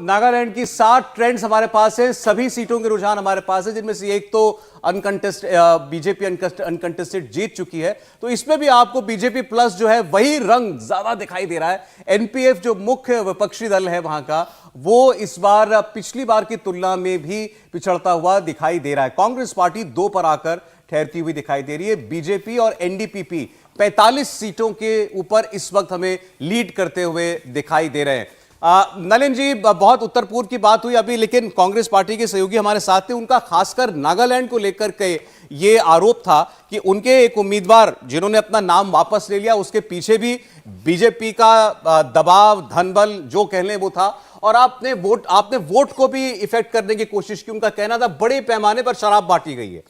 नागालैंड की 7 ट्रेंड्स हमारे पास है, सभी सीटों के रुझान हमारे पास है, जिनमें से एक तो बीजेपी अनकंटेस्टेड जीत चुकी है। तो इसमें भी आपको बीजेपी प्लस जो है वही रंग ज्यादा दिखाई दे रहा है। एनपीएफ जो मुख्य विपक्षी दल है वहां का, वो इस बार पिछली बार की तुलना में भी पिछड़ता हुआ दिखाई दे रहा है। कांग्रेस पार्टी 2 पर आकर ठहरती हुई दिखाई दे रही है। बीजेपी और एनडीपीपी 45 सीटों के ऊपर इस वक्त हमें लीड करते हुए दिखाई दे रहे हैं। नलिन जी, बहुत उत्तर पूर्व की बात हुई अभी, लेकिन कांग्रेस पार्टी के सहयोगी हमारे साथ थे, उनका खासकर नागालैंड को लेकर के ये आरोप था कि उनके एक उम्मीदवार जिन्होंने अपना नाम वापस ले लिया, उसके पीछे भी बीजेपी का दबाव, धनबल जो कह लें वो था, और आपने वोट को भी इफेक्ट करने की कोशिश की। उनका कहना था बड़े पैमाने पर शराब बांटी गई है।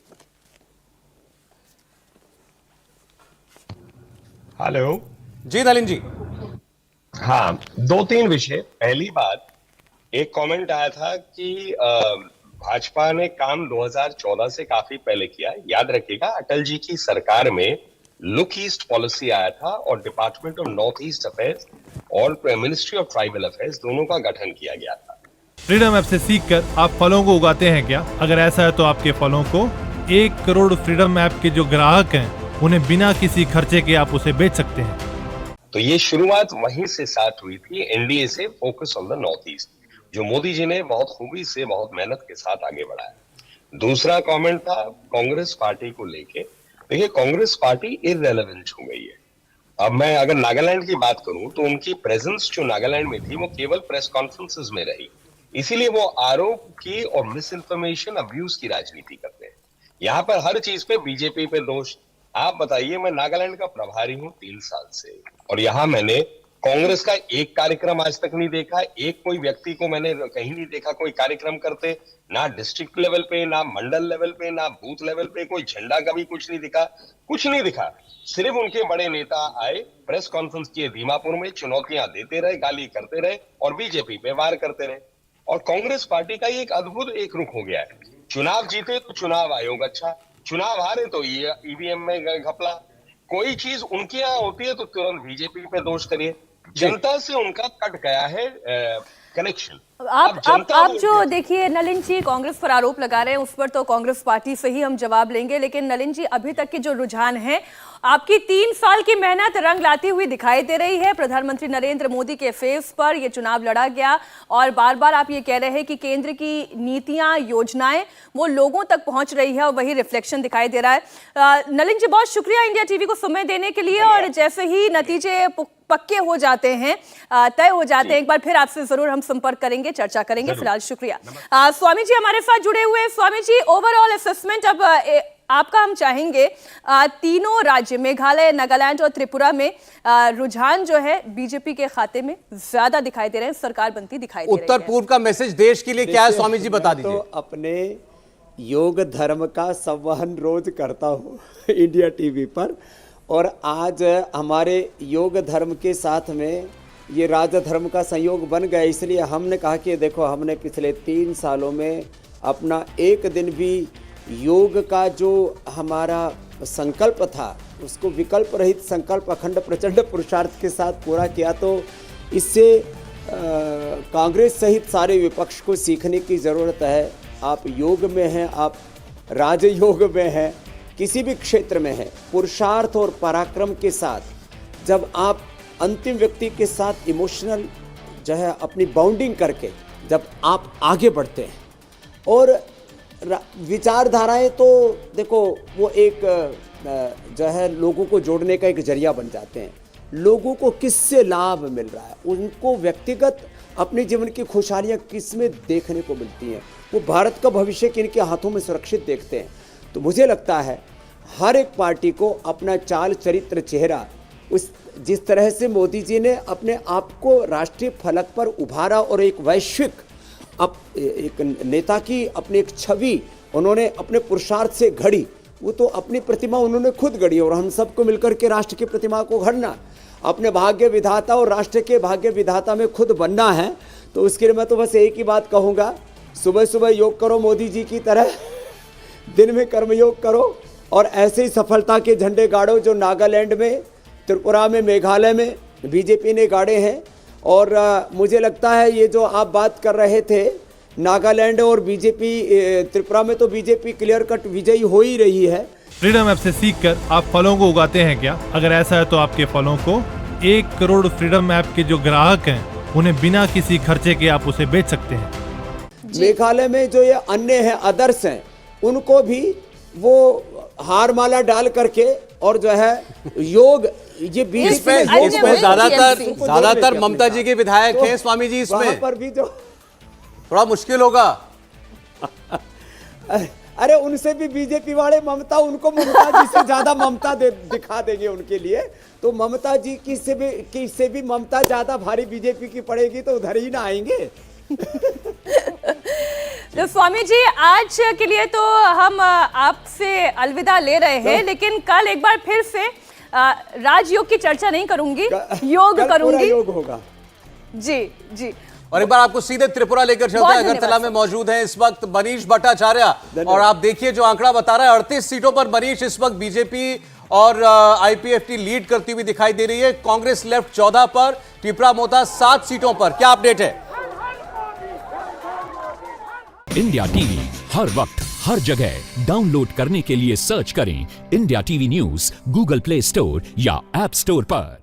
हेलो जी नलिन जी। हाँ, 2-3 विषय। पहली बात, एक कमेंट आया था कि भाजपा ने काम 2014 से काफी पहले किया। याद रखिएगा, अटल जी की सरकार में लुक ईस्ट पॉलिसी आया था और department of north east affairs और मिनिस्ट्री ऑफ ट्राइबल अफेयर्स दोनों का गठन किया गया था। फ्रीडम ऐप से सीखकर आप फलों को उगाते हैं क्या? अगर ऐसा है तो आपके फलों को 1 करोड़ फ्रीडम ऐप के जो ग्राहक हैं उन्हें बिना किसी खर्चे के आप उसे बेच सकते हैं। तो ये शुरुआत वहीं से स्टार्ट हुई थी, एनडीए से, focus on the north east, जो मोदी जी ने बहुत खूबी से, बहुत मेहनत के साथ आगे बढ़ाया। दूसरा कमेंट था कांग्रेस पार्टी को लेके। देखिए, कांग्रेस पार्टी इररेलेवेंट हो गई है। अब मैं अगर नागालैंड की बात करूं तो उनकी प्रेजेंस जो नागालैंड में थी वो केवल प्रेस कॉन्फ्रेंसेस में रही, इसीलिए वो आरोप की और मिस इन्फॉर्मेशन, अब्यूज की राजनीति करते हैं। यहाँ पर हर चीज पे बीजेपी पे दोष। आप बताइए, मैं नागालैंड का प्रभारी हूं 3 साल से, और यहां मैंने कांग्रेस का एक कार्यक्रम आज तक नहीं देखा। एक कोई व्यक्ति को मैंने कहीं नहीं देखा कोई कार्यक्रम करते, ना डिस्ट्रिक्ट लेवल पे, ना मंडल लेवल पे, ना बूथ लेवल पे कोई झंडा कभी कुछ नहीं दिखा, कुछ नहीं दिखा। सिर्फ उनके बड़े नेता आए, प्रेस कॉन्फ्रेंस किए दीमापुर में, चुनौतियां देते रहे, गाली करते रहे और बीजेपी पे वार करते रहे। और कांग्रेस पार्टी का ये एक अद्भुत एक रुख हो गया है। चुनाव जीते तो चुनाव आयोग अच्छा, चुनाव हारे तो ईवीएम में घपला। कोई चीज उनके यहाँ होती है तो तुरंत बीजेपी पे दोष करिए। जनता से उनका कट गया है कनेक्शन। आप जो देखिए नलिन जी कांग्रेस पर आरोप लगा रहे हैं, उस पर तो कांग्रेस पार्टी से ही हम जवाब लेंगे, लेकिन नलिन जी अभी तक के जो रुझान है, आपकी 3 साल की मेहनत रंग लाती हुई दिखाई दे रही है। प्रधानमंत्री नरेंद्र मोदी के फेस पर यह चुनाव लड़ा गया और बार बार आप ये कह रहे हैं कि केंद्र की नीतियां, योजनाएं वो लोगों तक पहुंच रही है और वही रिफ्लेक्शन दिखाई दे रहा है। नलिन जी, बहुत शुक्रिया इंडिया टीवी को समय देने के लिए, और जैसे ही नतीजे पक्के हो जाते हैं, तय हो जाते हैं, एक बार फिर आपसे जरूर हम संपर्क करेंगे, चर्चा करेंगे। फिलहाल शुक्रिया। स्वामी जी हमारे साथ जुड़े हुए हैं। स्वामी जी, ओवरऑल असेसमेंट अब आपका हम चाहेंगे। तीनों राज्य मेघालय, नागालैंड और त्रिपुरा में रुझान जो है बीजेपी के खाते में ज्यादा दिखाई दे रहे हैं, सरकार बनती दिखाई दे रही है। उत्तर पूर्व का मैसेज देश के लिए क्या है, स्वामी जी बता दीजिए। तो अपने योग धर्म का संवहन रोज करता हूँ इंडिया टीवी पर, और आज हमारे योग धर्म के साथ में ये राजधर्म का संयोग बन गया। इसलिए हमने कहा कि देखो, हमने पिछले 3 सालों में अपना एक दिन भी योग का जो हमारा संकल्प था उसको विकल्प रहित संकल्प अखंड प्रचंड पुरुषार्थ के साथ पूरा किया। तो इससे कांग्रेस सहित सारे विपक्ष को सीखने की ज़रूरत है। आप योग में हैं, आप राजयोग में हैं, किसी भी क्षेत्र में है, पुरुषार्थ और पराक्रम के साथ जब आप अंतिम व्यक्ति के साथ इमोशनल जो है अपनी बाउंडिंग करके जब आप आगे बढ़ते हैं, और विचारधाराएं तो देखो वो एक जो है लोगों को जोड़ने का एक जरिया बन जाते हैं। लोगों को किससे लाभ मिल रहा है, उनको व्यक्तिगत अपने जीवन की खुशहालियाँ किस में देखने को मिलती हैं, वो भारत का भविष्य किनके हाथों में सुरक्षित देखते हैं। तो मुझे लगता है हर एक पार्टी को अपना चाल चरित्र चेहरा, उस जिस तरह से मोदी जी ने अपने आप को राष्ट्रीय फलक पर उभारा और एक वैश्विक एक नेता की अपनी एक छवि उन्होंने अपने पुरुषार्थ से घड़ी, वो तो अपनी प्रतिमा उन्होंने खुद गढ़ी, और हम सबको मिलकर के राष्ट्र की प्रतिमा को गढ़ना, अपने भाग्य विधाता और राष्ट्र के भाग्य विधाता में खुद बनना है। तो उसके लिए मैं तो बस एक ही बात कहूँगा, सुबह सुबह योग करो मोदी जी की तरह, दिन में कर्मयोग करो, और ऐसे ही सफलता के झंडे गाड़ो जो नागालैंड में, त्रिपुरा में, मेघालय में बीजेपी ने गाड़े हैं। और मुझे लगता है ये जो आप बात कर रहे थे नागालैंड और बीजेपी त्रिपुरा में, तो बीजेपी क्लियर कट विजयी हो ही रही है। फ्रीडम ऐप से सीखकर आप फलों को उगाते हैं क्या? अगर ऐसा है तो आपके फलों को 1 करोड़ फ्रीडम ऐप के जो ग्राहक हैं उन्हें बिना किसी खर्चे के आप उसे बेच सकते हैं। मेघालय में जो ये अन्य हैं, अदर्स हैं, उनको भी वो हार माला डाल करके और जो है योग ये इसमें ज्यादातर ममता जी के विधायक हैं स्वामी जी। इसमें पर भी जो थोड़ा मुश्किल होगा। अरे उनसे भी बीजेपी वाले ममता, उनको ममता जी से ज्यादा ममता दिखा देंगे उनके लिए। तो ममता जी की से भी ममता ज्यादा भारी बीजेपी की पड़ेगी तो उधर ही ना आएंगे। तो स्वामी जी आज के लिए तो हम आपसे अलविदा ले रहे हैं, लेकिन कल एक बार फिर से राजयोग की चर्चा नहीं करूंगी, योग करूंगी। योग होगा जी जी। और एक बार आपको सीधे त्रिपुरा लेकर चलते हैं। अगरतला में मौजूद है इस वक्त मनीष भट्टाचार्य और आप देखिए जो आंकड़ा बता रहा है 38 सीटों पर मनीष इस वक्त बीजेपी और आईपीएफटी लीड करती हुई दिखाई दे रही है। कांग्रेस लेफ्ट 14 पर, टिपरा मोता 7 सीटों पर। क्या अपडेट है? इंडिया टीवी हर वक्त हर जगह डाउनलोड करने के लिए सर्च करें India TV news Google play store या ऐप स्टोर पर।